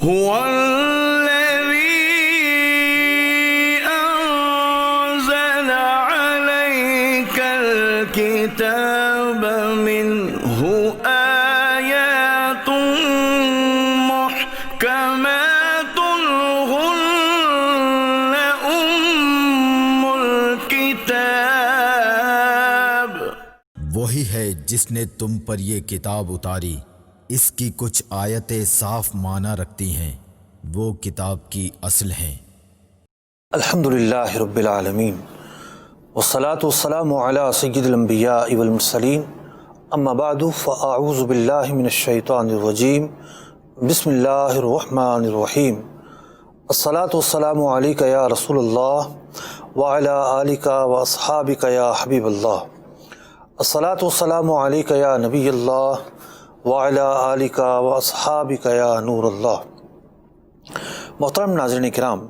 هو الذي أنزل عليك الكتاب منه آيات محكمات هن أم الكتاب. وہی ہے جس نے تم پر یہ کتاب اتاری، اس کی کچھ آیتیں صاف معنی رکھتی ہیں، وہ کتاب کی اصل ہیں۔ الحمدللہ رب العالمین والصلاة والسلام علی سید الانبیاء والمرسلین، اما بعد فاعوذ باللہ من الشیطان الرجیم، بسم اللہ الرحمن الرحیم۔ الصلاة والسلام علیک یا رسول اللہ وعلی آلک واصحابک یا حبیب اللہ۔ الصلاة والسلام علیک یا نبی اللہ وعلی آلک واصحابک یا نور اللہ۔ محترم ناظرین کرام،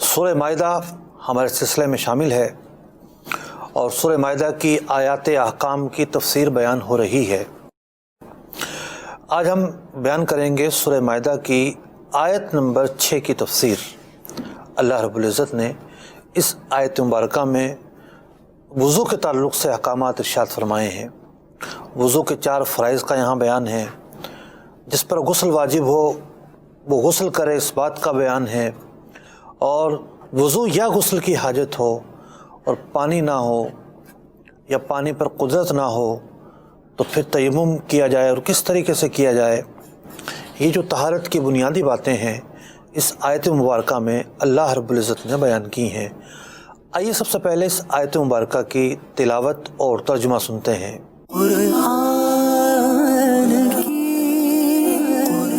سورہ مائدہ ہمارے سلسلے میں شامل ہے اور سورہ مائدہ کی آیات احکام کی تفسیر بیان ہو رہی ہے۔ آج ہم بیان کریں گے سورہ مائدہ کی آیت نمبر 6 کی تفسیر۔ اللہ رب العزت نے اس آیت مبارکہ میں وضو کے تعلق سے احکامات ارشاد فرمائے ہیں۔ وضو کے 4 فرائض کا یہاں بیان ہے، جس پر غسل واجب ہو وہ غسل کرے اس بات کا بیان ہے، اور وضو یا غسل کی حاجت ہو اور پانی نہ ہو یا پانی پر قدرت نہ ہو تو پھر تیمم کیا جائے اور کس طریقے سے کیا جائے۔ یہ جو طہارت کی بنیادی باتیں ہیں اس آیت مبارکہ میں اللہ رب العزت نے بیان کی ہیں۔ آئیے سب سے پہلے اس آیت مبارکہ کی تلاوت اور ترجمہ سنتے ہیں۔ قرآن کی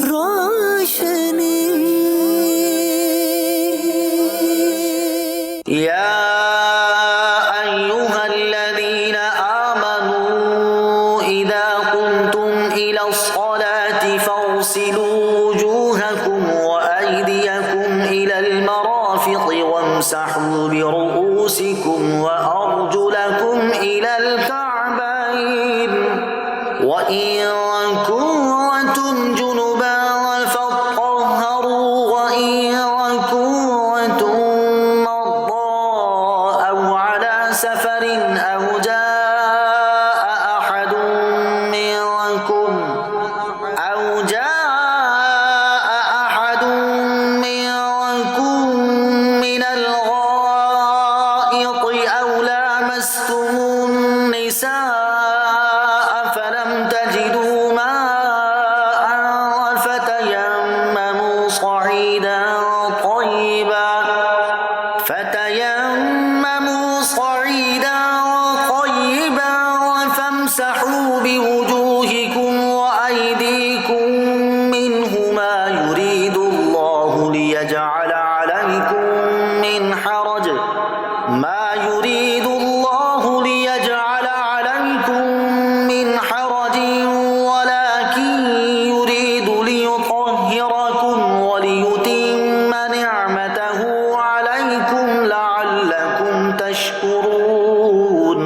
روشنی، يا أيها الذين آمنوا إذا قمتم إلى الصلاة فاغسلوا وجوهكم وأيديكم إلى المرافق وامسحوا برؤوسكم وأرجلكم إلى الكعبين وإن كنتم جنبا فاطهروا وإن كنتم مرضى أو على سفر أو جاء أحد منكم من الغائط أو لامستم النساء فلم تجدوا ماء فتيمموا صعيدا طيبا فامسحوا بوجوهكم وأيديكم منه ما يريد الله ليجعل عليكم من حرج ولكن يريد ليطهركم وليتم نعمته عليكم لعلكم تشكرون۔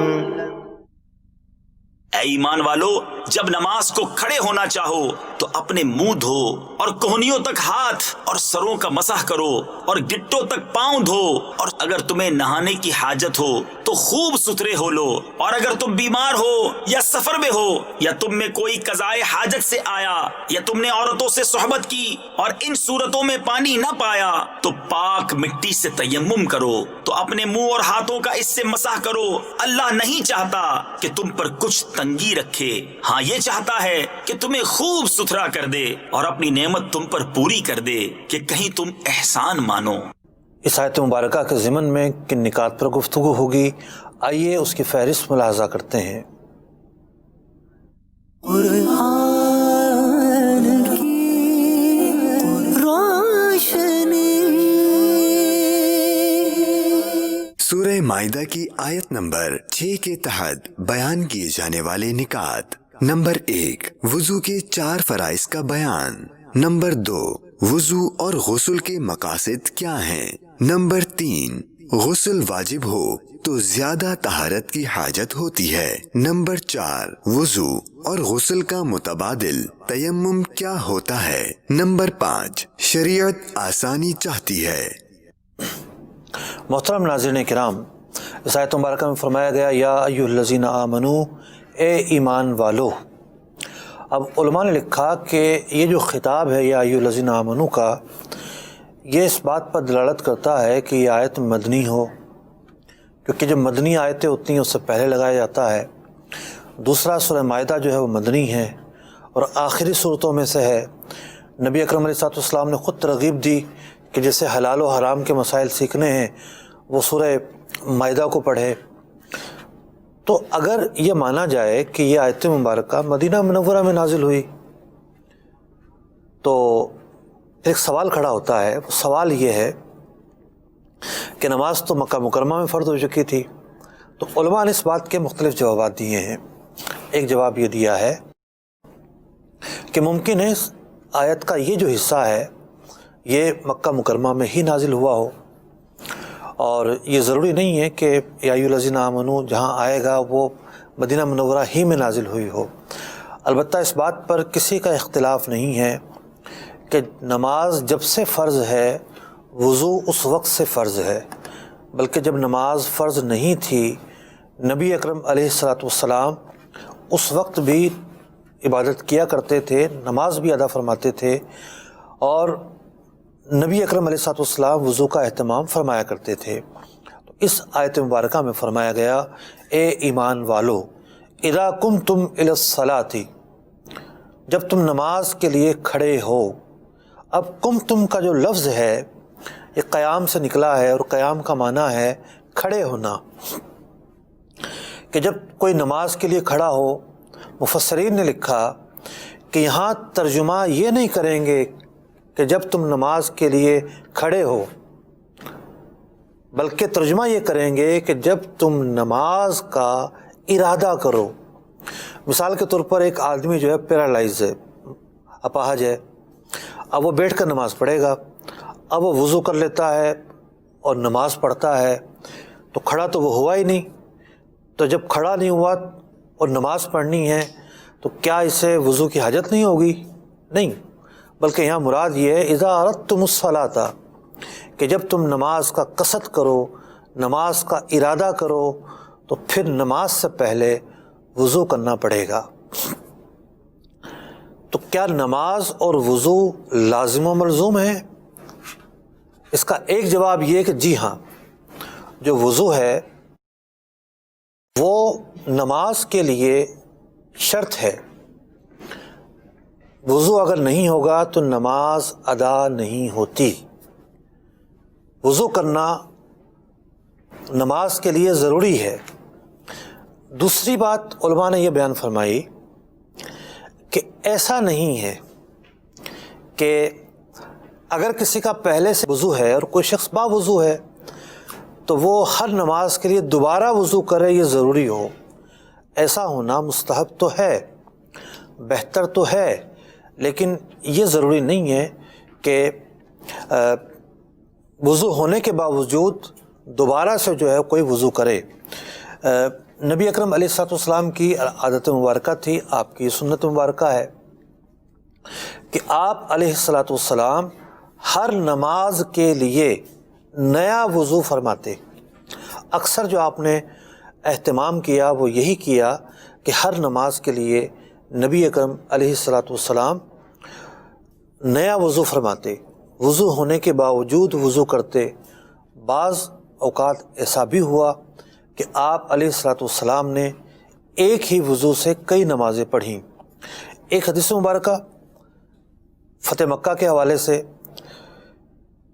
اے ایمان والو، جب نماز کو کھڑے ہونا چاہو تو اپنے منہ دھو اور کوہنیوں تک ہاتھ اور سروں کا مسح کرو اور گٹوں تک پاؤں دھو، اور اگر تمہیں نہانے کی حاجت ہو تو خوب ستھرے ہو لو، اور اگر تم بیمار ہو یا سفر میں ہو یا تم میں کوئی قضائے حاجت سے آیا یا تم نے عورتوں سے صحبت کی اور ان صورتوں میں پانی نہ پایا تو پاک مٹی سے تیمم کرو، تو اپنے منہ اور ہاتھوں کا اس سے مسح کرو۔ اللہ نہیں چاہتا کہ تم پر کچھ تنگی رکھے، ہاں یہ چاہتا ہے کہ تمہیں خوب ستھرا کر دے اور اپنی نعمت تم پر پوری کر دے کہ کہیں تم احسان مانو۔ اس آیت مبارکہ کے ضمن میں کن نکات پر گفتگو ہوگی، آئیے اس کی فہرست ملاحظہ کرتے ہیں۔ قرآن کی روشنی۔ سورہ مائدہ کی آیت نمبر 6 کے تحت بیان کیے جانے والے نکات: نمبر 1، وضو کے 4 فرائض کا بیان۔ نمبر 2، وضو اور غسل کے مقاصد کیا ہیں۔ نمبر 3، غسل واجب ہو تو زیادہ طہارت کی حاجت ہوتی ہے۔ نمبر 4، وضو اور غسل کا متبادل تیمم کیا ہوتا ہے؟ نمبر 5، شریعت آسانی چاہتی ہے۔ محترم ناظرین کرام، اس آیت مبارکہ میں فرمایا گیا یا ایھا الذین آمنو، اے ایمان والو۔ اب علماء نے لکھا کہ یہ جو خطاب ہے یا ایھا الذین آمنو کا، یہ اس بات پر دلالت کرتا ہے کہ یہ آیت مدنی ہو، کیونکہ جو مدنی آیتیں ہوتی ہیں اس سے پہلے لگایا جاتا ہے۔ دوسرا سورہ مائدہ جو ہے وہ مدنی ہے اور آخری صورتوں میں سے ہے۔ نبی اکرم علیہ السلام نے خود ترغیب دی کہ جسے حلال و حرام کے مسائل سیکھنے ہیں وہ سورہ مائدہ کو پڑھے۔ تو اگر یہ مانا جائے کہ یہ آیت مبارکہ مدینہ منورہ میں نازل ہوئی تو ایک سوال کھڑا ہوتا ہے۔ وہ سوال یہ ہے کہ نماز تو مکہ مکرمہ میں فرض ہو چکی تھی۔ تو علماء نے اس بات کے مختلف جوابات دیے ہیں۔ ایک جواب یہ دیا ہے کہ ممکن ہے اس آیت کا یہ جو حصہ ہے یہ مکہ مکرمہ میں ہی نازل ہوا ہو، اور یہ ضروری نہیں ہے کہ یا ایھا الذین آمنو جہاں آئے گا وہ مدینہ منورہ ہی میں نازل ہوئی ہو۔ البتہ اس بات پر کسی کا اختلاف نہیں ہے کہ نماز جب سے فرض ہے وضو اس وقت سے فرض ہے، بلکہ جب نماز فرض نہیں تھی نبی اکرم علیہ السلام اس وقت بھی عبادت کیا کرتے تھے، نماز بھی ادا فرماتے تھے، اور نبی اکرم علیہ السلام وضو کا اہتمام فرمایا کرتے تھے۔ تو اس آیت مبارکہ میں فرمایا گیا اے ایمان والو اذا قمتم الی الصلاۃ، جب تم نماز کے لیے کھڑے ہو۔ اب قمتم کا جو لفظ ہے یہ قیام سے نکلا ہے، اور قیام کا معنی ہے کھڑے ہونا، کہ جب کوئی نماز کے لیے کھڑا ہو۔ مفسرین نے لکھا کہ یہاں ترجمہ یہ نہیں کریں گے کہ جب تم نماز کے لیے کھڑے ہو، بلکہ ترجمہ یہ کریں گے کہ جب تم نماز کا ارادہ کرو۔ مثال کے طور پر ایک آدمی جو ہے پیرالائز ہے، اپاہج ہے، اب وہ بیٹھ کر نماز پڑھے گا، اب وہ وضو کر لیتا ہے اور نماز پڑھتا ہے، تو کھڑا تو وہ ہوا ہی نہیں۔ تو جب کھڑا نہیں ہوا اور نماز پڑھنی ہے تو کیا اسے وضو کی حاجت نہیں ہوگی؟ نہیں، بلکہ یہاں مراد یہ ہے اذا اردتم الصلاۃ، کہ جب تم نماز کا قصد کرو، نماز کا ارادہ کرو، تو پھر نماز سے پہلے وضو کرنا پڑے گا۔ تو کیا نماز اور وضو لازم و ملزوم ہے؟ اس کا ایک جواب یہ کہ جی ہاں، جو وضو ہے وہ نماز کے لیے شرط ہے۔ وضو اگر نہیں ہوگا تو نماز ادا نہیں ہوتی۔ وضو کرنا نماز کے لیے ضروری ہے۔ دوسری بات علماء نے یہ بیان فرمائی کہ ایسا نہیں ہے کہ اگر کسی کا پہلے سے وضو ہے اور کوئی شخص با وضو ہے تو وہ ہر نماز کے لیے دوبارہ وضو کرے، یہ ضروری ہو۔ ایسا ہونا مستحب تو ہے، بہتر تو ہے، لیکن یہ ضروری نہیں ہے کہ وضو ہونے کے باوجود دوبارہ سے جو ہے کوئی وضو کرے۔ نبی اکرم علیہ السلام کی عادت مبارکہ تھی، آپ کی سنت مبارکہ ہے کہ آپ علیہ السلام ہر نماز کے لیے نیا وضو فرماتے۔ اکثر جو آپ نے اہتمام کیا وہ یہی کیا کہ ہر نماز کے لیے نبی اکرم علیہ السلام نیا وضو فرماتے، وضو ہونے کے باوجود وضو کرتے۔ بعض اوقات ایسا بھی ہوا کہ آپ علیہ السلام نے ایک ہی وضو سے کئی نمازیں پڑھیں۔ ایک حدیث مبارکہ فتح مکہ کے حوالے سے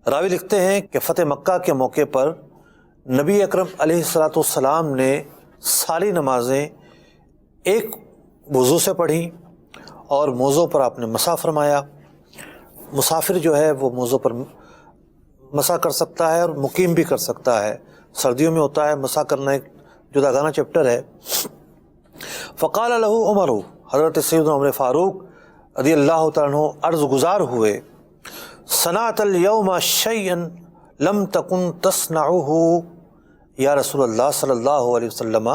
راوی لکھتے ہیں کہ فتح مکہ کے موقع پر نبی اکرم علیہ السلام نے ساری نمازیں ایک وضو سے پڑھیں اور موضوع پر آپ نے مسح فرمایا۔ مسافر جو ہے وہ موضوع پر مسح کر سکتا ہے اور مقیم بھی کر سکتا ہے، سردیوں میں ہوتا ہے مسح کرنا، ایک جداگانہ چیپٹر ہے۔ فقال له عمر، حضرت سیدنا عمر فاروق رضی اللہ تعالیٰ عنہ عرض گزار ہوئے، صنعت اليوم شیئا لم تکن تصنعہ یا رسول اللہ صلی اللہ علیہ وسلم،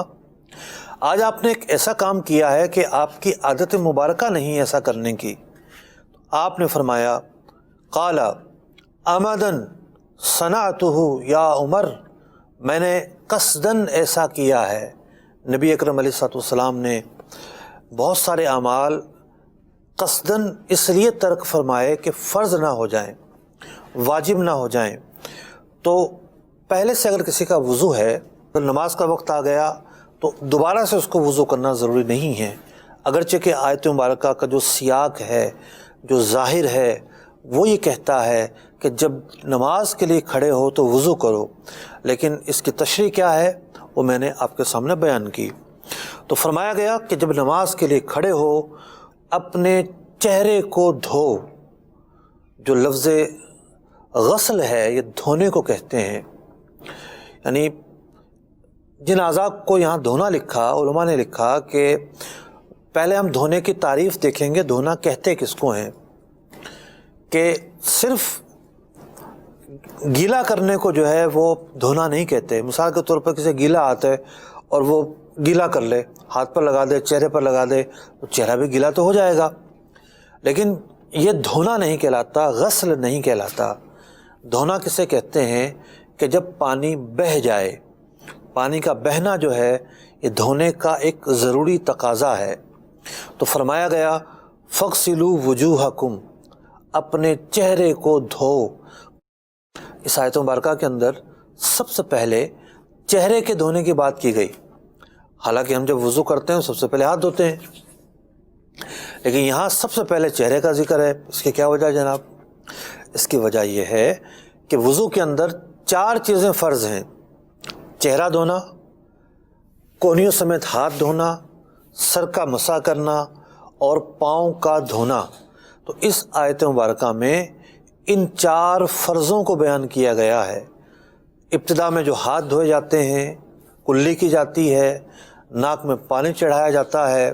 آج آپ نے ایک ایسا کام کیا ہے کہ آپ کی عادت مبارکہ نہیں ایسا کرنے کی۔ آپ نے فرمایا قال عمدن صنعتہ یا عمر، میں نے قصدن ایسا کیا ہے۔ نبی اکرم علیہ الصلوۃ والسلام نے بہت سارے اعمال قصدن اس لیے ترک فرمائے کہ فرض نہ ہو جائیں، واجب نہ ہو جائیں۔ تو پہلے سے اگر کسی کا وضو ہے تو نماز کا وقت آ گیا تو دوبارہ سے اس کو وضو کرنا ضروری نہیں ہے، اگرچہ کہ آیت مبارکہ کا جو سیاق ہے، جو ظاہر ہے، وہ یہ کہتا ہے کہ جب نماز کے لیے کھڑے ہو تو وضو کرو، لیکن اس کی تشریح کیا ہے وہ میں نے آپ کے سامنے بیان کی۔ تو فرمایا گیا کہ جب نماز کے لیے کھڑے ہو اپنے چہرے کو دھو۔ جو لفظ غسل ہے یہ دھونے کو کہتے ہیں، یعنی جن اعضاء کو یہاں دھونا لکھا، علماء نے لکھا کہ پہلے ہم دھونے کی تعریف دیکھیں گے، دھونا کہتے کس کو ہیں، کہ صرف گیلا کرنے کو جو ہے وہ دھونا نہیں کہتے۔ مثال کے طور پر کسی گیلا آتا ہے اور وہ گیلا کر لے، ہاتھ پر لگا دے، چہرے پر لگا دے، تو چہرہ بھی گیلا تو ہو جائے گا، لیکن یہ دھونا نہیں کہلاتا، غسل نہیں کہلاتا۔ دھونا کسے کہتے ہیں کہ جب پانی بہہ جائے، پانی کا بہنا جو ہے یہ دھونے کا ایک ضروری تقاضا ہے۔ تو فرمایا گیا فَاغْسِلُوا وُجُوهَكُمْ، اپنے چہرے کو دھو۔ اس آیت مبارکہ کے اندر سب سے پہلے چہرے کے دھونے کی بات کی گئی، حالانکہ ہم جب وضو کرتے ہیں سب سے پہلے ہاتھ دھوتے ہیں، لیکن یہاں سب سے پہلے چہرے کا ذکر ہے۔ اس کی کیا وجہ جناب؟ اس کی وجہ یہ ہے کہ وضو کے اندر 4 چیزیں فرض ہیں: چہرہ دھونا، کونیوں سمیت ہاتھ دھونا، سر کا مسح کرنا اور پاؤں کا دھونا۔ تو اس آیت مبارکہ میں ان 4 فرضوں کو بیان کیا گیا ہے۔ ابتدا میں جو ہاتھ دھوئے جاتے ہیں، کلی کی جاتی ہے، ناک میں پانی چڑھایا جاتا ہے،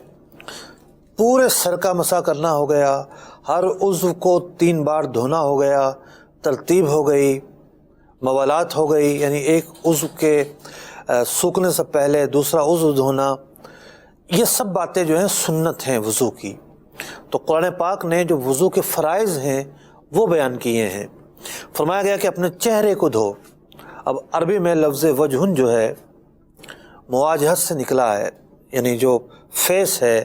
پورے سر کا مسح کرنا ہو گیا، ہر عضو کو 3 بار دھونا ہو گیا، ترتیب ہو گئی، موالات ہو گئی، یعنی ایک عضو کے سوکھنے سے پہلے دوسرا عضو دھونا۔ یہ سب باتیں جو ہیں سنت ہیں وضو کی۔ تو قرآن پاک نے جو وضو کے فرائض ہیں وہ بیان کیے ہیں۔ فرمایا گیا کہ اپنے چہرے کو دھو۔ اب عربی میں لفظ وجہن جو ہے مواجہت سے نکلا ہے، یعنی جو فیس ہے،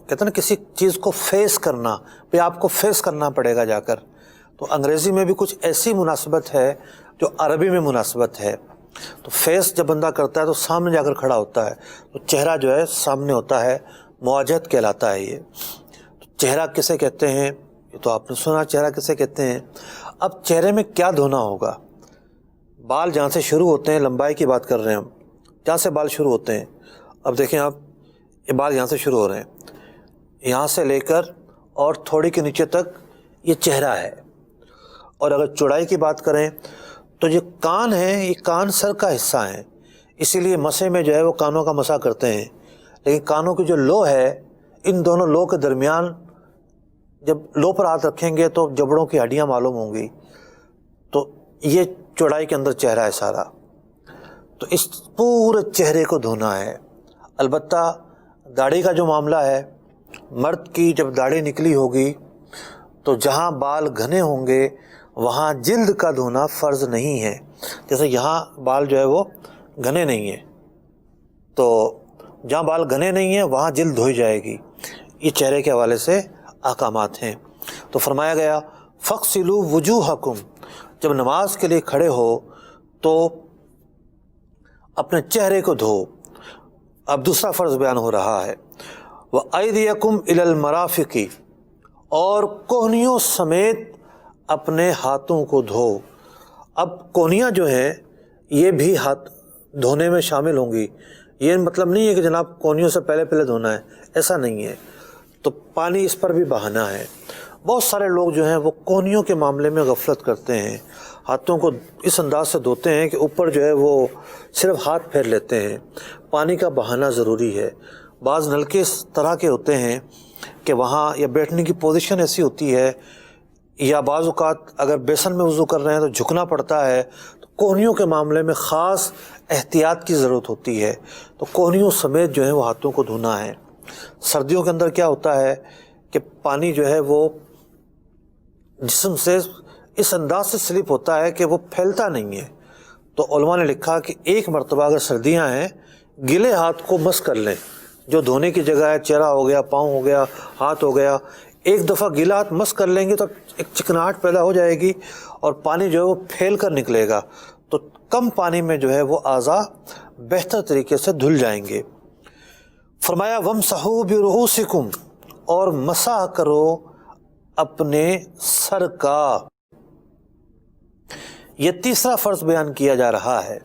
کہتے ہیں نا کسی چیز کو فیس کرنا، پھر آپ کو فیس کرنا پڑے گا جا کر۔ تو انگریزی میں بھی کچھ ایسی مناسبت ہے جو عربی میں مناسبت ہے۔ تو فیس جب بندہ کرتا ہے تو سامنے جا کر کھڑا ہوتا ہے، تو چہرہ جو ہے سامنے ہوتا ہے، مواجہت کہلاتا ہے یہ۔ تو چہرہ کسے کہتے ہیں یہ تو آپ نے سنا، چہرہ کسے کہتے ہیں۔ اب چہرے میں کیا دھونا ہوگا؟ بال جہاں سے شروع ہوتے ہیں، لمبائی کی بات کر رہے ہیں ہم، جہاں سے بال شروع ہوتے ہیں، اب دیکھیں آپ، یہ بال یہاں سے شروع ہو رہے ہیں، یہاں سے لے کر اور تھوڑی کے نیچے تک یہ چہرہ ہے۔ اور اگر چوڑائی کی بات کریں تو یہ کان ہیں، یہ کان سر کا حصہ ہیں، اسی لیے مسح میں جو ہے وہ کانوں کا مسح کرتے ہیں، لیکن کانوں کی جو لو ہے، ان دونوں لو کے درمیان جب لو پر ہاتھ رکھیں گے تو جبڑوں کی ہڈیاں معلوم ہوں گی، تو یہ چوڑائی کے اندر چہرہ ہے سارا۔ تو اس پورے چہرے کو دھونا ہے۔ البتہ داڑھی کا جو معاملہ ہے، مرد کی جب داڑھی نکلی ہوگی تو جہاں بال گھنے ہوں گے وہاں جلد کا دھونا فرض نہیں ہے، جیسے یہاں بال جو ہے وہ گھنے نہیں ہیں، تو جہاں بال گھنے نہیں ہیں وہاں جلد دھوئی جائے گی۔ یہ چہرے کے حوالے سے احکامات ہیں۔ تو فرمایا گیا فَاغْسِلُوا وُجُوهَكُمْ، جب نماز کے لیے کھڑے ہو تو اپنے چہرے کو دھو۔ اب دوسرا فرض بیان ہو رہا ہے، وَأَيْدِيَكُمْ إِلَى الْمَرَافِقِ، اور کوہنیوں سمیت اپنے ہاتھوں کو دھو۔ اب کونیاں جو ہیں یہ بھی ہاتھ دھونے میں شامل ہوں گی، یہ مطلب نہیں ہے کہ جناب کونیوں سے پہلے دھونا ہے، ایسا نہیں ہے۔ تو پانی اس پر بھی بہانا ہے۔ بہت سارے لوگ جو ہیں وہ کونیوں کے معاملے میں غفلت کرتے ہیں، ہاتھوں کو اس انداز سے دھوتے ہیں کہ اوپر جو ہے وہ صرف ہاتھ پھیر لیتے ہیں۔ پانی کا بہانا ضروری ہے۔ بعض نلکے اس طرح کے ہوتے ہیں کہ وہاں یا بیٹھنے کی پوزیشن ایسی ہوتی ہے یا بعض اوقات اگر بیسن میں وضو کر رہے ہیں تو جھکنا پڑتا ہے، تو کوہنیوں کے معاملے میں خاص احتیاط کی ضرورت ہوتی ہے، تو کوہنیوں سمیت جو ہے وہ ہاتھوں کو دھونا ہے۔ سردیوں کے اندر کیا ہوتا ہے کہ پانی جو ہے وہ جسم سے اس انداز سے سلپ ہوتا ہے کہ وہ پھیلتا نہیں ہے، تو علماء نے لکھا کہ ایک مرتبہ اگر سردیاں ہیں گیلے ہاتھ کو مس کر لیں، جو دھونے کی جگہ ہے چہرہ ہو گیا، پاؤں ہو گیا، ہاتھ ہو گیا، ایک دفعہ گیلا ہاتھ مس کر لیں گے تو ایک چکناہٹ پیدا ہو جائے گی اور پانی جو ہے وہ پھیل کر نکلے گا، تو کم پانی میں جو ہے وہ اعضاء بہتر طریقے سے دھل جائیں گے۔ فرمایا وَامْسَحُوا بِرُؤُوسِكُمْ، اور مسح کرو اپنے سر کا۔ یہ تیسرا فرض بیان کیا جا رہا ہے۔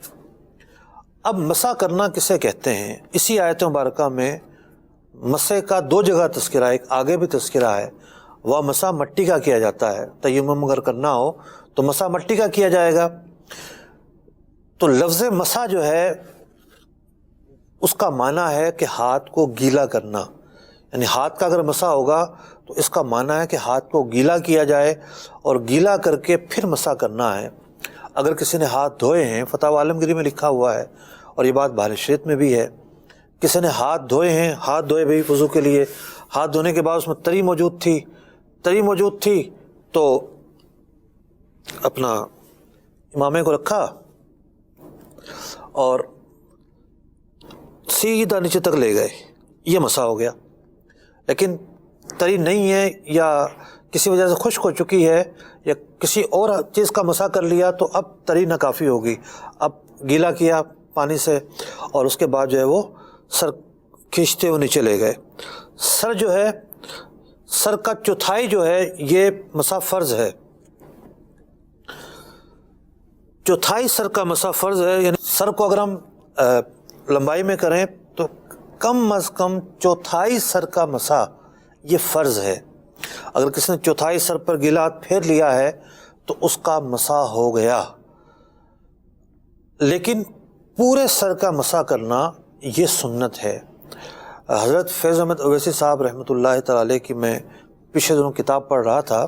اب مسح کرنا کسے کہتے ہیں؟ اسی آیت مبارکہ میں مسح کا دو جگہ تذکرہ ہے، ایک آگے بھی تذکرہ ہے۔ وہ مسح مٹی کا کیا جاتا ہے، تیمم اگر کرنا ہو تو مسح مٹی کا کیا جائے گا۔ تو لفظ مسح جو ہے اس کا معنی ہے کہ ہاتھ کو گیلا کرنا، یعنی ہاتھ کا اگر مسح ہوگا تو اس کا معنی ہے کہ ہاتھ کو گیلا کیا جائے اور گیلا کر کے پھر مسح کرنا ہے۔ اگر کسی نے ہاتھ دھوئے ہیں، فتاوی عالمگیری میں لکھا ہوا ہے اور یہ بات بہار شریعت میں بھی ہے، کسی نے ہاتھ دھوئے ہیں، ہاتھ دھوئے بھی وضو کے لیے، ہاتھ دھونے کے بعد اس میں تری موجود تھی تو اپنا امامے کو رکھا اور سیدھا نیچے تک لے گئے، یہ مسح ہو گیا۔ لیکن تری نہیں ہے یا کسی وجہ سے خشک ہو چکی ہے یا کسی اور چیز کا مسح کر لیا تو اب تری ناکافی ہوگی، اب گیلا کیا پانی سے اور اس کے بعد جو ہے وہ سر کھینچتے ہوئے نیچے لے گئے۔ سر جو ہے، سر کا چوتھائی جو ہے یہ مسح فرض ہے، چوتھائی سر کا مسح فرض ہے، یعنی سر کو اگر ہم لمبائی میں کریں تو کم از کم چوتھائی سر کا مسح یہ فرض ہے۔ اگر کسی نے چوتھائی سر پر گیلا ہاتھ پھیر لیا ہے تو اس کا مسح ہو گیا، لیکن پورے سر کا مسح کرنا یہ سنت ہے۔ حضرت فیض احمد اویسی صاحب رحمۃ اللہ تعالی علیہ کی میں پچھلے دنوں کتاب پڑھ رہا تھا،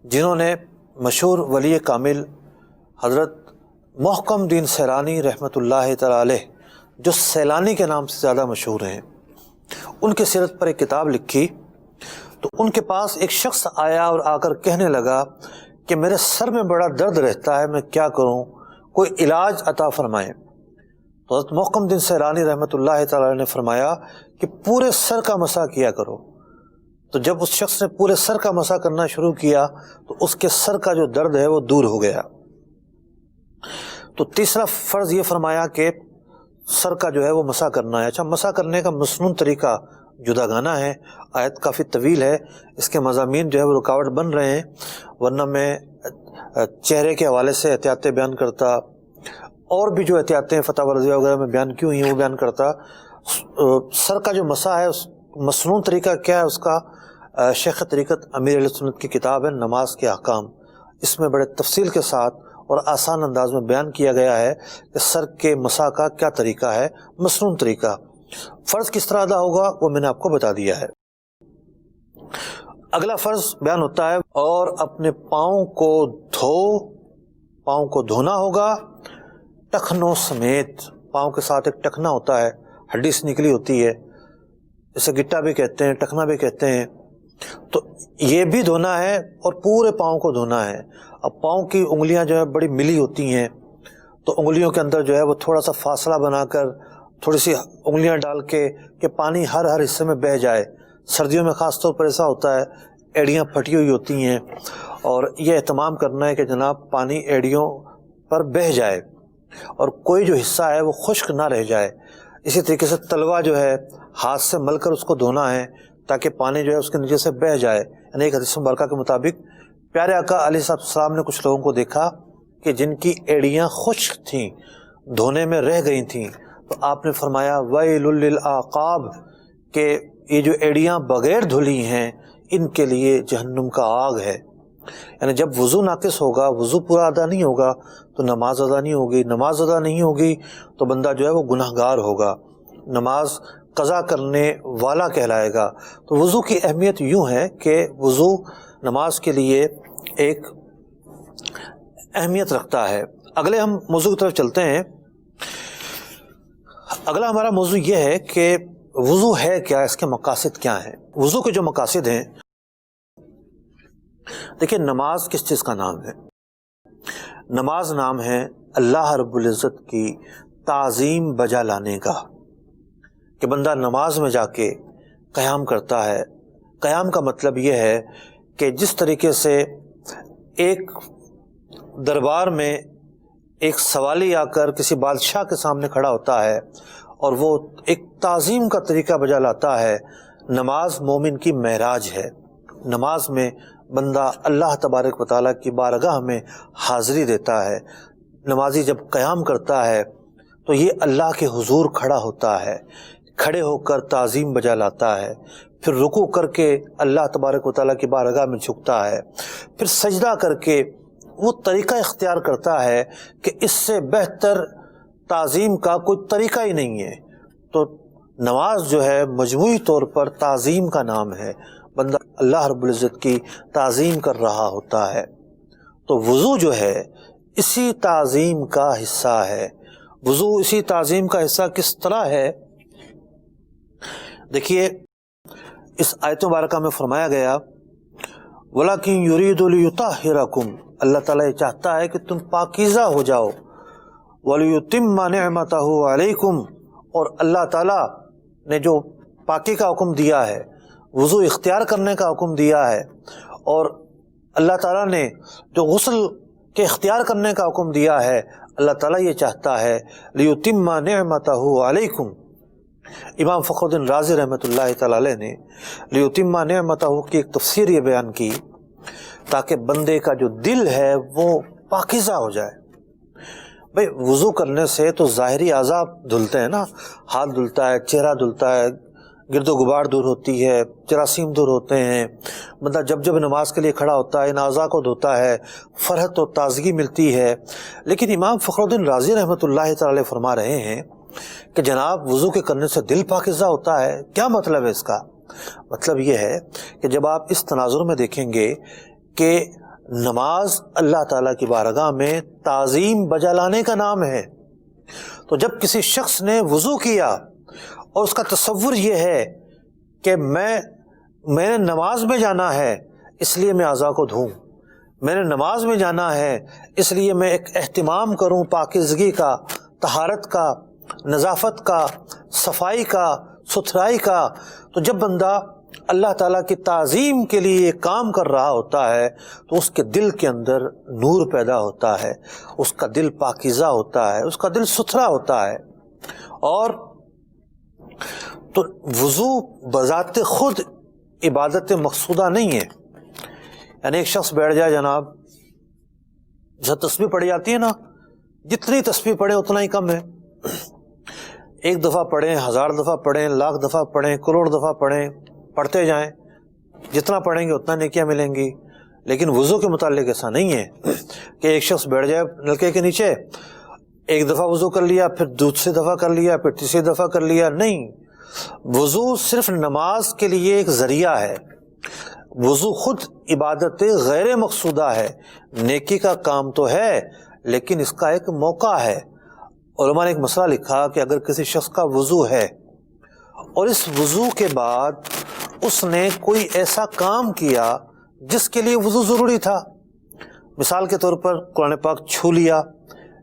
جنہوں نے مشہور ولی کامل حضرت محکم دین سیلانی رحمۃ اللہ تعالی علیہ، جو سیلانی کے نام سے زیادہ مشہور ہیں، ان کی سیرت پر ایک کتاب لکھی، تو ان کے پاس ایک شخص آیا اور آ کر کہنے لگا کہ میرے سر میں بڑا درد رہتا ہے، میں کیا کروں، کوئی علاج عطا فرمائیں۔ تو حضرت محکم دین سیلانی رحمۃ اللہ تعالی نے فرمایا کہ پورے سر کا مسح کیا کرو۔ تو جب اس شخص نے پورے سر کا مسح کرنا شروع کیا تو اس کے سر کا جو درد ہے وہ دور ہو گیا۔ تو تیسرا فرض یہ فرمایا کہ سر کا جو ہے وہ مسح کرنا ہے۔ اچھا، مسح کرنے کا مسنون طریقہ جدا گانا ہے، آیت کافی طویل ہے، اس کے مضامین جو ہے وہ رکاوٹ بن رہے ہیں، ورنہ میں چہرے کے حوالے سے احتیاطیں بیان کرتا، اور بھی جو احتیاطیں فتاوی رضیہ وغیرہ میں بیان کی ہوئی ہیں وہ بیان کرتا۔ سر کا جو مسح ہے مسنون طریقہ کیا ہے اس کا، شیخ طریقت امیر اہل سنت کی کتاب ہے نماز کے احکام، اس میں بڑے تفصیل کے ساتھ اور آسان انداز میں بیان کیا گیا ہے کہ سر کے مسح کا کیا طریقہ ہے، مسنون طریقہ۔ فرض کس طرح ادا ہوگا وہ میں نے آپ کو بتا دیا ہے۔ اگلا فرض بیان ہوتا ہے، اور اپنے پاؤں کو دھونا ہوگا ٹخنوں سمیت۔ پاؤں کے ساتھ ایک ٹخنا ہوتا ہے، ہڈی سے نکلی ہوتی ہے، اسے گٹا بھی کہتے ہیں، ٹخنا بھی کہتے ہیں، تو یہ بھی دھونا ہے اور پورے پاؤں کو دھونا ہے۔ اب پاؤں کی انگلیاں جو ہے بڑی ملی ہوتی ہیں، تو انگلیوں کے اندر جو ہے وہ تھوڑا سا فاصلہ بنا کر تھوڑی سی انگلیاں ڈال کے کہ پانی ہر حصے میں بہہ جائے۔ سردیوں میں خاص طور پر ایسا ہوتا ہے، ایڑیاں پھٹی ہوئی ہوتی ہیں، اور یہ اہتمام کرنا ہے کہ جناب پانی ایڑیوں پر بہہ جائے اور کوئی جو حصہ ہے وہ خشک نہ رہ جائے۔ اسی طریقے سے تلوا جو ہے ہاتھ سے مل کر اس کو دھونا ہے تاکہ پانی جو ہے اس کے نیچے سے بہہ جائے۔ یعنی ایک حدیث مبارکہ کے مطابق پیارے آقا علیہ السلام نے کچھ لوگوں کو دیکھا کہ جن کی ایڑیاں خشک تھیں، دھونے میں رہ گئی تھیں، تو آپ نے فرمایا ویل للعقاب، کہ یہ جو ایڑیاں بغیر دھلی ہیں ان کے لیے جہنم کا آگ ہے۔ یعنی جب وضو ناقص ہوگا، وضو پورا ادا نہیں ہوگا تو نماز ادا نہیں ہوگی، نماز ادا نہیں ہوگی تو بندہ جو ہے وہ گناہگار ہوگا۔ نماز قضا کرنے والا کہلائے گا۔ تو وضو کی اہمیت یوں ہے کہ وضو نماز کے لیے ایک اہمیت رکھتا ہے۔ اگلے ہم موضوع کی طرف چلتے ہیں۔ اگلا ہمارا موضوع یہ ہے کہ وضو ہے کیا، اس کے مقاصد کیا ہیں۔ وضو کے جو مقاصد ہیں، دیکھیں نماز کس چیز کا نام ہے؟ نماز نام ہے اللہ رب العزت کی تعظیم بجا لانے کا، کہ بندہ نماز میں جا کے قیام کرتا ہے۔ قیام کا مطلب یہ ہے کہ جس طریقے سے ایک دربار میں ایک سوالی آ کر کسی بادشاہ کے سامنے کھڑا ہوتا ہے اور وہ ایک تعظیم کا طریقہ بجا لاتا ہے، نماز مومن کی معراج ہے۔ نماز میں بندہ اللہ تبارک و تعالیٰ کی بارگاہ میں حاضری دیتا ہے۔ نمازی جب قیام کرتا ہے تو یہ اللہ کے حضور کھڑا ہوتا ہے، کھڑے ہو کر تعظیم بجا لاتا ہے، پھر رکوع کر کے اللہ تبارک و تعالیٰ کی بارگاہ میں جھکتا ہے، پھر سجدہ کر کے وہ طریقہ اختیار کرتا ہے کہ اس سے بہتر تعظیم کا کوئی طریقہ ہی نہیں ہے۔ تو نماز جو ہے مجموعی طور پر تعظیم کا نام ہے، بندہ اللہ رب العزت کی تعظیم کر رہا ہوتا ہے۔ تو وضو جو ہے اسی تعظیم کا حصہ ہے۔ وضو اسی تعظیم کا حصہ کس طرح ہے؟ دیکھیے اس آیت مبارکہ میں فرمایا گیا وَلَكِنْ يُرِيدُ لِيُطَهِّرَكُمْ، اللہ تعالیٰ یہ چاہتا ہے کہ تم پاکیزہ ہو جاؤ، وَلِيُتِمَّ نِعْمَتَهُ عَلَيْكُمْ، اور اللہ تعالیٰ نے جو پاکی کا حکم دیا ہے، وضو اختیار کرنے کا حکم دیا ہے، اور اللہ تعالیٰ نے جو غسل کے اختیار کرنے کا حکم دیا ہے، اللہ تعالیٰ یہ چاہتا ہے لِيُتِمَّ نِعْمَتَهُ عَلَيْكُمْ۔ امام فخر الدین رازی رحمۃ اللہ تعالی علیہ نے لِيُتِمَّ نِعْمَتَهُ کی ایک تفسیر یہ بیان کی تاکہ بندے کا جو دل ہے وہ پاکیزہ ہو جائے۔ بھئی وضو کرنے سے تو ظاہری اعضاء دھلتے ہیں نا، ہاتھ دھلتا ہے، چہرہ دھلتا ہے، گرد و غبار دور ہوتی ہے، جراثیم دور ہوتے ہیں، بندہ جب جب نماز کے لیے کھڑا ہوتا ہے ان اعضاء کو دھوتا ہے، فرحت و تازگی ملتی ہے۔ لیکن امام فخر الدین رازی رحمۃ اللہ تعالی علیہ فرما رہے ہیں کہ جناب وضو کے کرنے سے دل پاکیزہ ہوتا ہے، کیا مطلب ہے اس کا؟ مطلب یہ ہے کہ جب آپ اس تناظر میں دیکھیں گے کہ نماز اللہ تعالیٰ کی بارگاہ میں تعظیم بجا لانے کا نام ہے، تو جب کسی شخص نے وضو کیا اور اس کا تصور یہ ہے کہ میں نے نماز میں جانا ہے اس لیے میں اعضاء کو دھوں، میں نے نماز میں جانا ہے اس لیے میں ایک اہتمام کروں پاکیزگی کا، طہارت کا، نظافت کا، صفائی کا، ستھرائی کا، تو جب بندہ اللہ تعالیٰ کی تعظیم کے لیے یہ کام کر رہا ہوتا ہے تو اس کے دل کے اندر نور پیدا ہوتا ہے، اس کا دل پاکیزہ ہوتا ہے، اس کا دل ستھرا ہوتا ہے۔ اور تو وضو بذات خود عبادت مقصودہ نہیں ہے، یعنی ایک شخص بیٹھ جائے جناب، جیسے تسبیح پڑھی جاتی ہے نا، جتنی تسبیح پڑھے اتنا ہی کم ہے، ایک دفعہ پڑھیں، 1000 دفعہ پڑھیں، لاکھ دفعہ پڑھیں، کروڑ دفعہ پڑھیں، پڑھتے جائیں، جتنا پڑھیں گے اتنا نیکیاں ملیں گی۔ لیکن وضو کے متعلق ایسا نہیں ہے کہ ایک شخص بیٹھ جائے نلکے کے نیچے، ایک دفعہ وضو کر لیا، پھر دوسری دفعہ کر لیا، پھر تیسری دفعہ کر لیا، نہیں۔ وضو صرف نماز کے لیے ایک ذریعہ ہے، وضو خود عبادت غیر مقصودہ ہے، نیکی کا کام تو ہے لیکن اس کا ایک موقع ہے۔ علماء نے ایک مسئلہ لکھا کہ اگر کسی شخص کا وضو ہے اور اس وضو کے بعد اس نے کوئی ایسا کام کیا جس کے لیے وضو ضروری تھا، مثال کے طور پر قرآن پاک چھو لیا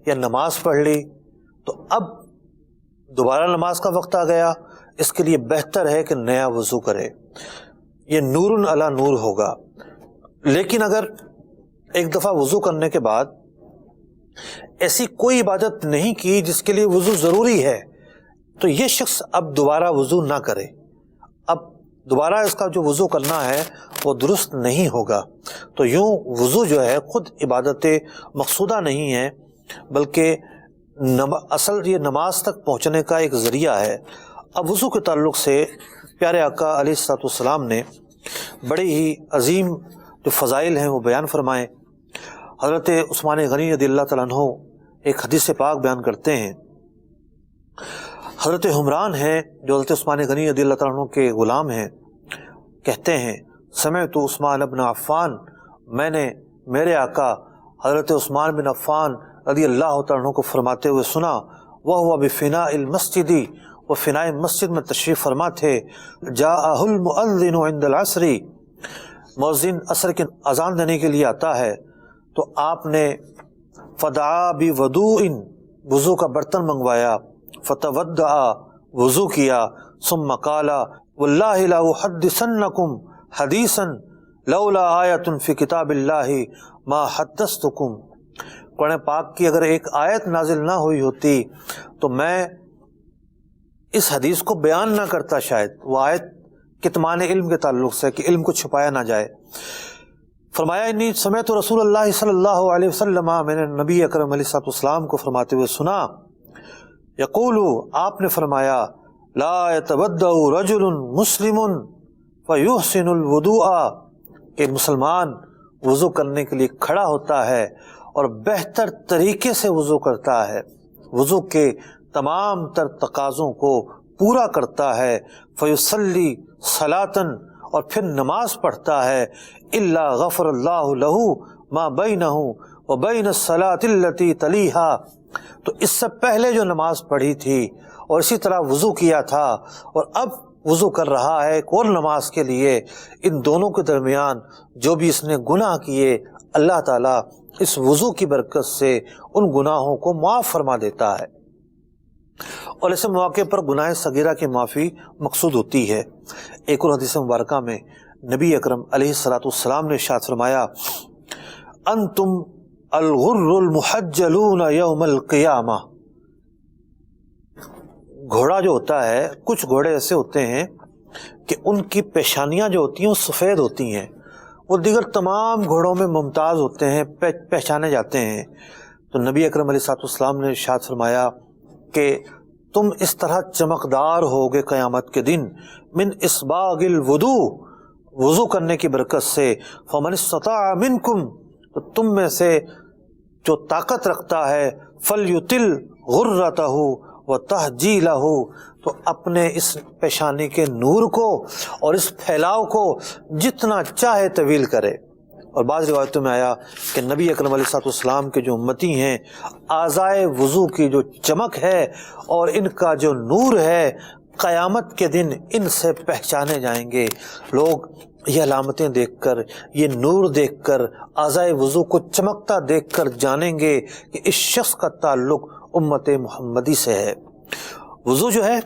یا نماز پڑھ لی، تو اب دوبارہ نماز کا وقت آ گیا، اس کے لیے بہتر ہے کہ نیا وضو کرے، یہ نور علی نور ہوگا۔ لیکن اگر ایک دفعہ وضو کرنے کے بعد ایسی کوئی عبادت نہیں کی جس کے لیے وضو ضروری ہے تو یہ شخص اب دوبارہ وضو نہ کرے، اب دوبارہ اس کا جو وضو کرنا ہے وہ درست نہیں ہوگا۔ تو یوں وضو جو ہے خود عبادت مقصودہ نہیں ہے، بلکہ اصل یہ نماز تک پہنچنے کا ایک ذریعہ ہے۔ اب وضو کے تعلق سے پیارے آقا علیہ الصلوۃ والسلام نے بڑے ہی عظیم جو فضائل ہیں وہ بیان فرمائے۔ حضرت عثمان غنی رضی اللہ تعالیٰ عنہ ایک حدیث پاک بیان کرتے ہیں، حضرت حمران ہیں جو حضرت عثمان غنی رضی اللہ تعالیٰ عنہ کے غلام ہیں، کہتے ہیں سمعت عثمان بن عفان، میں نے میرے آقا حضرت عثمان بن عفان رضی اللہ تعالیٰ عنہ کو فرماتے ہوئے سنا، وَهُوَ بِفِنَاءِ الْمَسْجِدِ، وہ فنائے مسجد میں تشریف فرما تھے، جاءہ المؤذن عند العصر، مؤذن عصر کی اذان دینے کے لیے آتا ہے، تو آپ نے فدعا بوضوء، وضو کا برتن منگوایا، فتودع، وضو کیا، ثم قال واللہ لا احدثنکم حدیثا لولا آیت فی کتاب اللہ ما حدثتکم، قرآن پاک کی اگر ایک آیت نازل نہ ہوئی ہوتی تو میں اس حدیث کو بیان نہ کرتا، شاید وہ آیت کتمان علم کے تعلق سے کہ علم کو چھپایا نہ جائے۔ فرمایا انی سمعت رسول اللہ صلی اللہ علیہ وسلم، میں نے نبی اکرم علیہ الصلوۃ والسلام کو فرماتے ہوئے سنا، یقول، آپ نے فرمایا لا يتودع رجل مسلم فیحسن الوضوء، کہ مسلمان وضو کرنے کے لیے کھڑا ہوتا ہے اور بہتر طریقے سے وضو کرتا ہے، وضو کے تمام تر تقاضوں کو پورا کرتا ہے، فیصلی صلاۃً، اور پھر نماز پڑھتا ہے، الا غفر اللہ لہ ما بینہ وبین الصلاۃ التی تلیہا، تو اس سے پہلے جو نماز پڑھی تھی اور اسی طرح وضو کیا تھا اور اب وضو کر رہا ہے ایک اور نماز کے لیے، ان دونوں کے درمیان جو بھی اس نے گناہ کیے اللہ تعالیٰ اس وضو کی برکت سے ان گناہوں کو معاف فرما دیتا ہے۔ اور ایسے مواقع پر گناہ صغیرہ کی معافی مقصود ہوتی ہے۔ ایک اور حدیث مبارکہ میں نبی اکرم علیہ الصلوۃ والسلام نے ارشاد فرمایا، انتم الغر المحجلون یوم القیامہ، گھوڑا جو ہوتا ہے، کچھ گھوڑے ایسے ہوتے ہیں کہ ان کی پیشانیاں جو ہوتی ہیں وہ سفید ہوتی ہیں، وہ دیگر تمام گھوڑوں میں ممتاز ہوتے ہیں، پہچانے جاتے ہیں۔ تو نبی اکرم علیہ الصلوۃ والسلام نے ارشاد فرمایا کہ تم اس طرح چمکدار ہوگے قیامت کے دن، من اسباغ الوضوء، وضو کرنے کی برکت سے، فمن استطاع منکم، تو تم میں سے جو طاقت رکھتا ہے، فلیطل غرتہ وتہجیلہ، تو اپنے اس پیشانی کے نور کو اور اس پھیلاؤ کو جتنا چاہے طویل کرے۔ اور بعض روایتوں میں آیا کہ نبی اکرم علیہ الصلوۃ والسلام کے جو امتی ہیں، اعضائے وضو کی جو چمک ہے اور ان کا جو نور ہے، قیامت کے دن ان سے پہچانے جائیں گے لوگ۔ یہ علامتیں دیکھ کر، یہ نور دیکھ کر، اعضائے وضو کو چمکتا دیکھ کر جانیں گے کہ اس شخص کا تعلق امت محمدی سے ہے۔ وضو جو ہے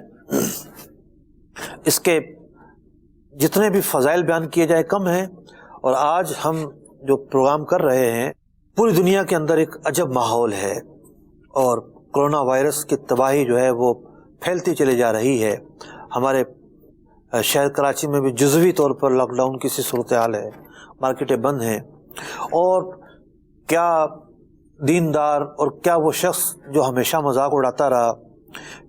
اس کے جتنے بھی فضائل بیان کیے جائے کم ہیں، اور آج ہم جو پروگرام کر رہے ہیں پوری دنیا کے اندر ایک عجب ماحول ہے، اور کرونا وائرس کی تباہی جو ہے وہ پھیلتی چلی جا رہی ہے۔ ہمارے شہر کراچی میں بھی جزوی طور پر لاک ڈاؤن کی سی صورتحال ہے، مارکیٹیں بند ہیں، اور کیا دیندار اور کیا وہ شخص جو ہمیشہ مذاق اڑاتا رہا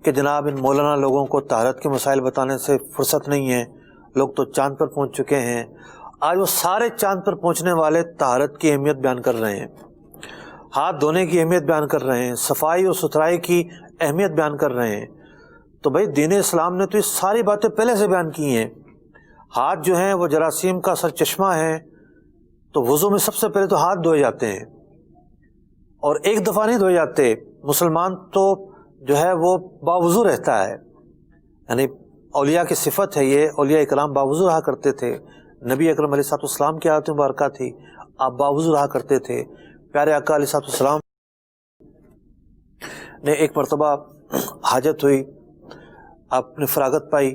کہ جناب ان مولانا لوگوں کو طہارت کے مسائل بتانے سے فرصت نہیں ہے، لوگ تو چاند پر پہنچ چکے ہیں، آج وہ سارے چاند پر پہنچنے والے طہارت کی اہمیت بیان کر رہے ہیں، ہاتھ دھونے کی اہمیت بیان کر رہے ہیں، صفائی اور ستھرائی کی اہمیت بیان کر رہے ہیں۔ تو بھائی دین اسلام نے تو یہ ساری باتیں پہلے سے بیان کی ہیں۔ ہاتھ جو ہیں وہ جراثیم کا سر چشمہ ہے، تو وضو میں سب سے پہلے تو ہاتھ دھوئے جاتے ہیں، اور ایک دفعہ نہیں دھوئے جاتے۔ مسلمان تو جو ہے وہ باوضو رہتا ہے، یعنی اولیاء کی صفت ہے یہ، اولیاء اکرام باوضو رہا کرتے تھے۔ نبی اکرم علیہ الصلوۃ والسلام کی عادت مبارکہ تھی، آپ باوضو رہا کرتے تھے۔ پیارے آقا علیہ الصلوۃ والسلام نے ایک مرتبہ حاجت ہوئی، آپ نے فراغت پائی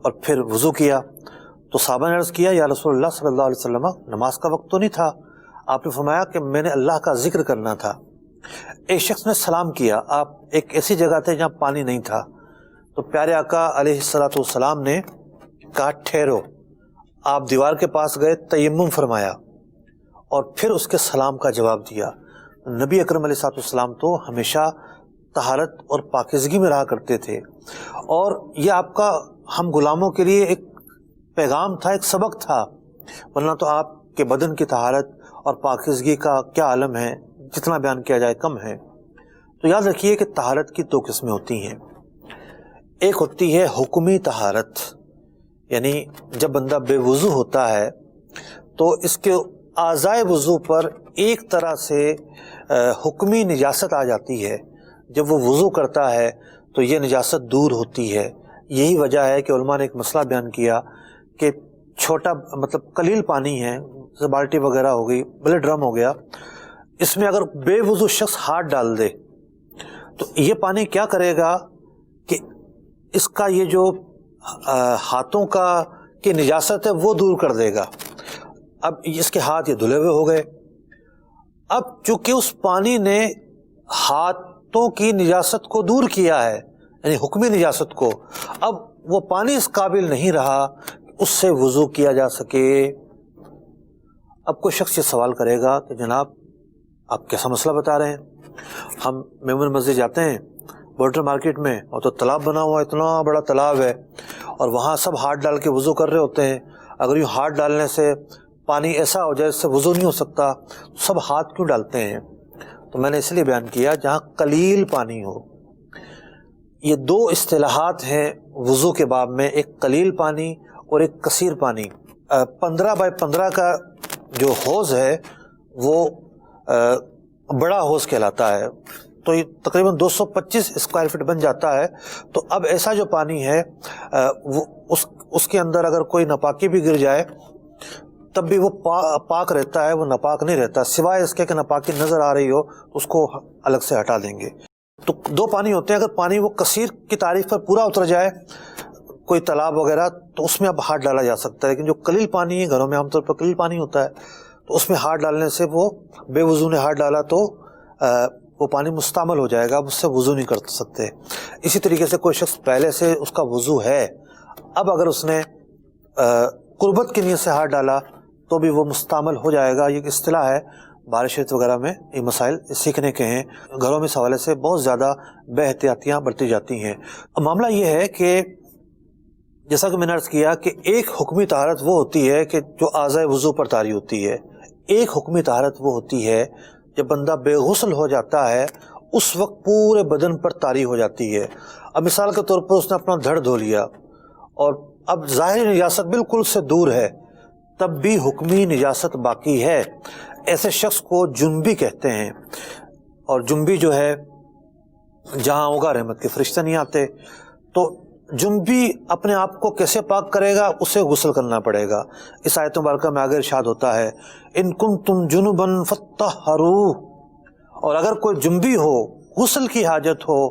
اور پھر وضو کیا، تو صحابہ نے عرض کیا یا رسول اللہ صلی اللہ علیہ وسلم، نماز کا وقت تو نہیں تھا؟ آپ نے فرمایا کہ میں نے اللہ کا ذکر کرنا تھا۔ ایک شخص نے سلام کیا، آپ ایک ایسی جگہ تھے جہاں پانی نہیں تھا، تو پیارے آقا علیہ الصلوۃ والسلام نے کہا ٹھہرو، آپ دیوار کے پاس گئے، تیمم فرمایا اور پھر اس کے سلام کا جواب دیا۔ نبی اکرم علیہ الصلوۃ والسلام تو ہمیشہ طہارت اور پاکیزگی میں رہا کرتے تھے، اور یہ آپ کا ہم غلاموں کے لیے ایک پیغام تھا، ایک سبق تھا، ورنہ تو آپ کے بدن کی طہارت اور پاکیزگی کا کیا عالم ہے، جتنا بیان کیا جائے کم ہے۔ تو یاد رکھیے کہ طہارت کی دو قسمیں ہوتی ہیں، ایک ہوتی ہے حکمی طہارت، یعنی جب بندہ بے وضو ہوتا ہے تو اس کے اعضائے وضو پر ایک طرح سے حکمی نجاست آ جاتی ہے. جب وہ وضو کرتا ہے تو یہ نجاست دور ہوتی ہے. یہی وجہ ہے کہ علماء نے ایک مسئلہ بیان کیا کہ چھوٹا مطلب قلیل پانی ہے، جیسے بالٹی وغیرہ ہو گئی، بلے ڈرم ہو گیا، اس میں اگر بے وضو شخص ہاتھ ڈال دے تو یہ پانی کیا کرے گا کہ اس کا یہ جو ہاتھوں کا کی نجاست ہے وہ دور کر دے گا. اب اس کے ہاتھ یہ دھلے ہوئے ہو گئے. اب چونکہ اس پانی نے ہاتھوں کی نجاست کو دور کیا ہے، یعنی حکمی نجاست کو، اب وہ پانی اس قابل نہیں رہا اس سے وضو کیا جا سکے. اب کوئی شخص یہ سوال کرے گا کہ جناب آپ کیسا مسئلہ بتا رہے ہیں؟ ہم میمون مسجد جاتے ہیں بورڈر مارکیٹ میں، اور تو تالاب بنا ہوا، اتنا بڑا تالاب ہے، اور وہاں سب ہاتھ ڈال کے وضو کر رہے ہوتے ہیں. اگر یوں ہاتھ ڈالنے سے پانی ایسا ہو جائے اس سے وضو نہیں ہو سکتا، سب ہاتھ کیوں ڈالتے ہیں؟ تو میں نے اس لیے بیان کیا جہاں قلیل پانی ہو. یہ دو اصطلاحات ہیں وضو کے باب میں، ایک قلیل پانی اور ایک کثیر پانی. 15x15 کا جو حوض ہے وہ بڑا حوض کہلاتا ہے، تو یہ تقریباً 225 اسکوائر فٹ بن جاتا ہے. تو اب ایسا جو پانی ہے وہ اس کے اندر اگر کوئی ناپاکی بھی گر جائے تب بھی وہ پاک رہتا ہے، وہ ناپاک نہیں رہتا، سوائے اس کے کہ ناپاکی نظر آ رہی ہو تو اس کو الگ سے ہٹا دیں گے. تو دو پانی ہوتے ہیں. اگر پانی وہ کثیر کی تعریف پر پورا اتر جائے، کوئی تالاب وغیرہ، تو اس میں اب ہاتھ ڈالا جا سکتا ہے. لیکن جو قلیل پانی ہے، گھروں میں عام طور پر قلیل پانی ہوتا ہے، تو اس میں ہاتھ ڈالنے سے وہ بے وضو نے ہاتھ ڈالا تو وہ پانی مستعمل ہو جائے گا، اب اس سے وضو نہیں کر سکتے. اسی طریقے سے کوئی شخص پہلے سے اس کا وضو ہے، اب اگر اس نے قربت کی نیت سے ہاتھ ڈالا تو بھی وہ مستعمل ہو جائے گا. یہ اصطلاح ہے بارش شریعت وغیرہ میں، یہ مسائل سیکھنے کے ہیں. گھروں میں اس حوالے سے بہت زیادہ بے احتیاطیاں برتی جاتی ہیں. اب معاملہ یہ ہے کہ جیسا کہ میں نے عرض کیا کہ ایک حکمی طہارت وہ ہوتی ہے کہ جو اعضائے وضو پر طاری ہوتی ہے، ایک حکمی طہارت وہ ہوتی ہے جب بندہ بے غسل ہو جاتا ہے اس وقت پورے بدن پر طاری ہو جاتی ہے. اب مثال کے طور پر اس نے اپنا دھڑ دھو لیا اور اب ظاہری نجاست بالکل سے دور ہے، تب بھی حکمی نجاست باقی ہے. ایسے شخص کو جنبی کہتے ہیں. اور جنبی جو ہے جہاں ہوگا رحمت کے فرشتے نہیں آتے. تو جنبی اپنے آپ کو کیسے پاک کرے گا؟ اسے غسل کرنا پڑے گا. اس آیت مبارکہ میں آگے ارشاد ہوتا ہے ان کنتم جنبا فطہروا، اور اگر کوئی جنبی ہو، غسل کی حاجت ہو،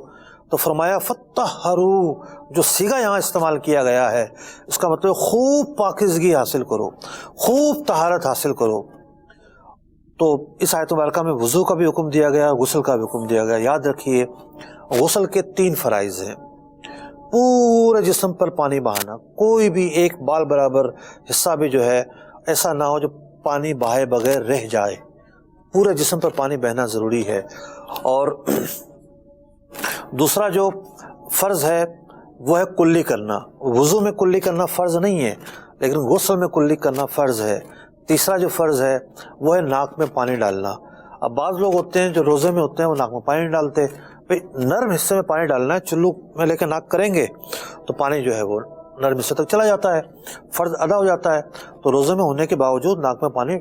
تو فرمایا فطہروا، جو صیغہ یہاں استعمال کیا گیا ہے اس کا مطلب خوب پاکیزگی حاصل کرو، خوب طہارت حاصل کرو. تو اس آیت مبارکہ میں وضو کا بھی حکم دیا گیا، غسل کا بھی حکم دیا گیا. یاد رکھیے غسل کے 3 فرائض ہیں. پورے جسم پر پانی بہانا، کوئی بھی ایک بال برابر حصہ بھی جو ہے ایسا نہ ہو جو پانی بہائے بغیر رہ جائے. پورے جسم پر پانی بہنا ضروری ہے. اور دوسرا جو فرض ہے وہ ہے کلی کرنا. وضو میں کلی کرنا فرض نہیں ہے لیکن غسل میں کلی کرنا فرض ہے. تیسرا جو فرض ہے وہ ہے ناک میں پانی ڈالنا. اب بعض لوگ ہوتے ہیں جو روزے میں ہوتے ہیں وہ ناک میں پانی نہیں ڈالتے. بھئی نرم حصے میں پانی ڈالنا ہے، چلو میں لے کے ناک کریں گے تو پانی جو ہے وہ نرم حصے تک چلا جاتا ہے، فرض ادا ہو جاتا ہے. تو روزے میں ہونے کے باوجود ناک میں پانی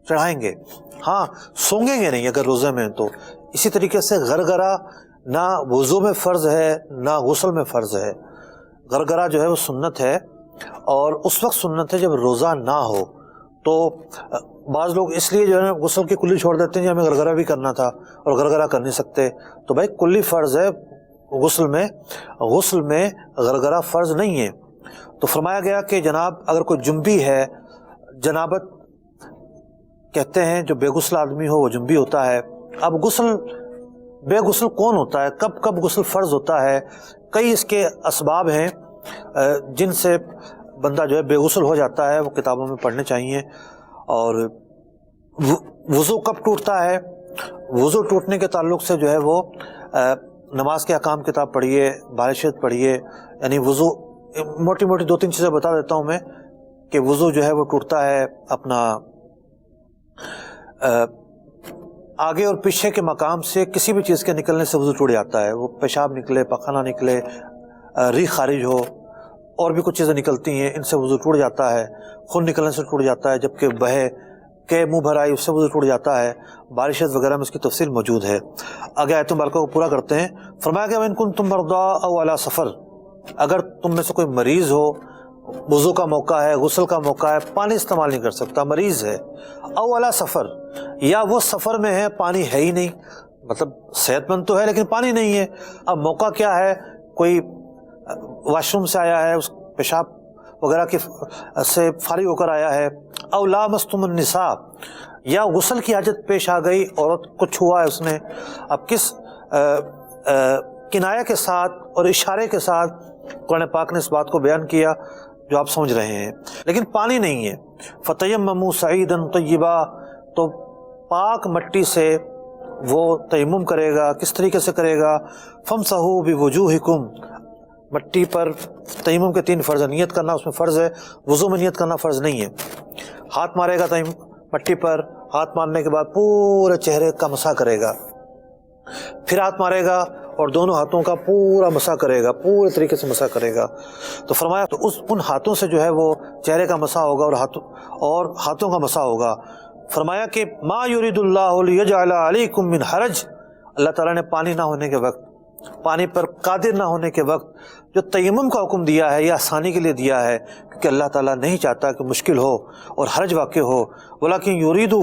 چڑھائیں گے، ہاں سونگیں گے نہیں اگر روزے میں. تو اسی طریقے سے غرغرہ نہ وضو میں فرض ہے نہ غسل میں فرض ہے. غرغرہ جو ہے وہ سنت ہے، اور اس وقت سنت ہے جب روزہ نہ ہو. تو بعض لوگ اس لیے جو ہے نا غسل کی کلی چھوڑ دیتے ہیں کہ ہمیں غرغرہ بھی کرنا تھا اور غرغرہ کر نہیں سکتے. تو بھائی کلی فرض ہے غسل میں غرغرہ فرض نہیں ہے. تو فرمایا گیا کہ جناب اگر کوئی جنبی ہے، جنابت کہتے ہیں جو بے غسل آدمی ہو وہ جنبی ہوتا ہے. اب بے غسل کون ہوتا ہے، کب غسل فرض ہوتا ہے؟ کئی اس کے اسباب ہیں جن سے بندہ جو ہے بے غسل ہو جاتا ہے، وہ کتابوں میں پڑھنے چاہیے. اور وضو کب ٹوٹتا ہے؟ وضو ٹوٹنے کے تعلق سے جو ہے وہ نماز کے احکام کتاب پڑھیے، بارش شریعت پڑھیے. یعنی وضو موٹی 2-3 چیزیں بتا دیتا ہوں میں کہ وضو جو ہے وہ ٹوٹتا ہے اپنا آگے اور پیچھے کے مقام سے کسی بھی چیز کے نکلنے سے وضو ٹوٹ جاتا ہے. وہ پیشاب نکلے، پخانہ نکلے، ری خارج ہو اور بھی کچھ چیزیں نکلتی ہیں، ان سے وضو ٹوٹ جاتا ہے، خون نکلنے سے ٹوٹ جاتا ہے، جبکہ بہے کہ منہ بھر آئی اس سے وضو ٹوٹ جاتا ہے، بارشیں وغیرہ میں اس کی تفصیل موجود ہے۔ آگے آیت مبارکہ کو پورا کرتے ہیں۔ فرمایا کہ وَإِن كُنتُم مَرْضَىٰ أَوْ عَلَىٰ سَفَرٍ، اگر تم میں سے کوئی مریض ہو، وضو کا موقع ہے، غسل کا موقع ہے، پانی استعمال نہیں کر سکتا، مریض ہے، او علی سفر، یا وہ سفر میں ہے، پانی ہے ہی نہیں، مطلب صحت مند تو ہے لیکن پانی نہیں ہے۔ اب موقع کیا ہے؟ کوئی واش روم سے آیا ہے، اس پیشاب وغیرہ کے سے فارغ ہو کر آیا ہے، او لامستم النساء، یا غسل کی حاجت پیش آ گئی، عورت کو چھوا ہے اس نے۔ اب کس کنایہ کے ساتھ اور اشارے کے ساتھ قرآن پاک نے اس بات کو بیان کیا جو آپ سمجھ رہے ہیں، لیکن پانی نہیں ہے۔ فتیمموا صعیدا طیبا، تو پاک مٹی سے وہ تیمم کرے گا۔ کس طریقے سے کرے گا؟ فامسحوا بوجوہکم، مٹی پر تیمم کے 3 فرض، نیت کرنا اس میں فرض ہے، وضو میں نیت کرنا فرض نہیں ہے۔ ہاتھ مارے گا مٹی پر، ہاتھ مارنے کے بعد پورے چہرے کا مسح کرے گا، پھر ہاتھ مارے گا اور دونوں ہاتھوں کا پورا مسح کرے گا، پورے طریقے سے مسح کرے گا۔ تو فرمایا تو ان ہاتھوں سے جو ہے وہ چہرے کا مسح ہوگا اور ہاتھوں کا مسح ہوگا۔ فرمایا کہ ما یرید اللہ لیجعل علیکم من حرج، اللہ تعالیٰ نے پانی نہ ہونے کے وقت، پانی پر قادر نہ ہونے کے وقت جو تیمم کا حکم دیا ہے یہ آسانی کے لیے دیا ہے، کیونکہ اللہ تعالیٰ نہیں چاہتا کہ مشکل ہو اور حرج واقع ہو، ولیکن یریدو،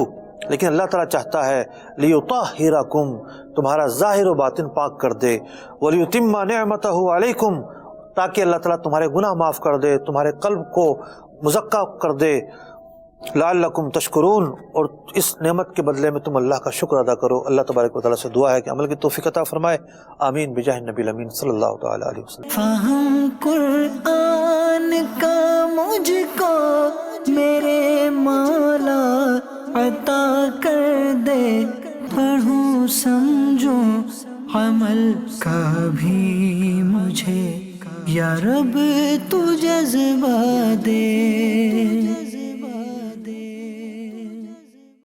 لیکن اللہ تعالیٰ چاہتا ہے لیطہرکم، تمہارا ظاہر و باطن پاک کر دے، ولیتم نعمتہ علیکم، تاکہ اللہ تعالیٰ تمہارے گناہ معاف کر دے، تمہارے قلب کو مزکا کر دے، لعلکم تشکرون، اور اس نعمت کے بدلے میں تم اللہ کا شکر ادا کرو۔ اللہ تبارک و تعالیٰ سے دعا ہے کہ عمل کی توفیق عطا فرمائے، آمین بجاہ نبی الامین صلی اللہ تعالی علیہ وسلم۔ فہم قرآن کا مجھ کو میرے مولا عطا کر دے، پڑھوں سمجھوں عمل کا بھی مجھے یا رب تو جذبہ دے۔